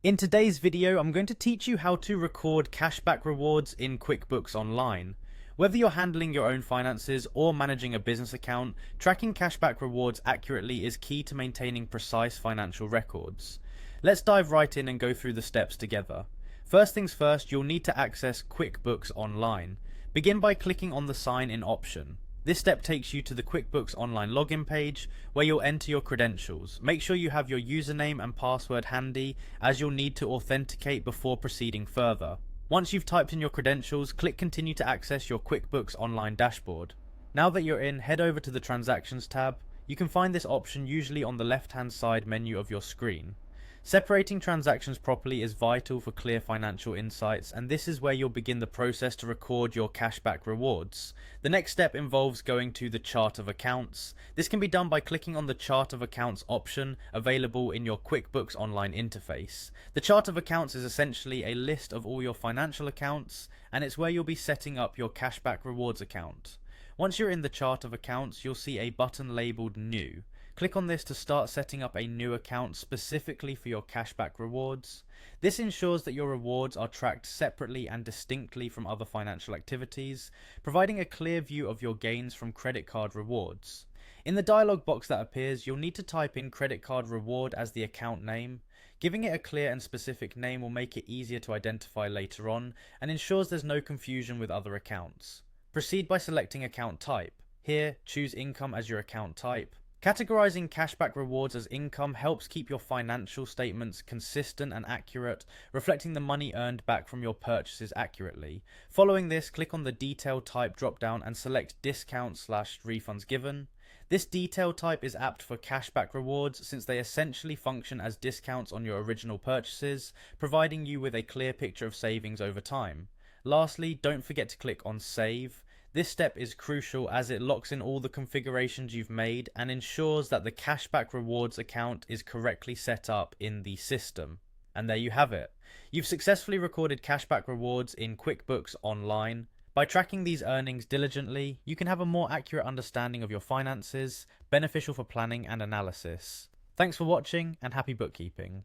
In today's video, I'm going to teach you how to record cashback rewards in QuickBooks Online. Whether you're handling your own finances or managing a business account, tracking cashback rewards accurately is key to maintaining precise financial records. Let's dive right in and go through the steps together. First things first, you'll need to access QuickBooks Online. Begin by clicking on the Sign In option. This step takes you to the QuickBooks Online login page where you'll enter your credentials. Make sure you have your username and password handy as you'll need to authenticate before proceeding further. Once you've typed in your credentials, click Continue to access your QuickBooks Online dashboard. Now that you're in, head over to the Transactions tab. You can find this option usually on the left-hand side menu of your screen. Separating transactions properly is vital for clear financial insights, and this is where you'll begin the process to record your cashback rewards. The next step involves going to the Chart of Accounts. This can be done by clicking on the Chart of Accounts option available in your QuickBooks Online interface. The Chart of Accounts is essentially a list of all your financial accounts, and it's where you'll be setting up your cashback rewards account. Once you're in the Chart of Accounts, you'll see a button labeled New. Click on this to start setting up a new account specifically for your cashback rewards. This ensures that your rewards are tracked separately and distinctly from other financial activities, providing a clear view of your gains from credit card rewards. In the dialog box that appears, you'll need to type in credit card reward as the account name. Giving it a clear and specific name will make it easier to identify later on and ensures there's no confusion with other accounts. Proceed by selecting account type. Here, choose income as your account type. Categorizing cashback rewards as income helps keep your financial statements consistent and accurate, reflecting the money earned back from your purchases accurately. Following this, click on the Detail Type dropdown and select Discount/Refunds Given. This detail type is apt for cashback rewards since they essentially function as discounts on your original purchases, providing you with a clear picture of savings over time. Lastly, don't forget to click on Save. This step is crucial as it locks in all the configurations you've made and ensures that the cashback rewards account is correctly set up in the system. And there you have it. You've successfully recorded cashback rewards in QuickBooks Online. By tracking these earnings diligently, you can have a more accurate understanding of your finances, beneficial for planning and analysis. Thanks for watching and happy bookkeeping.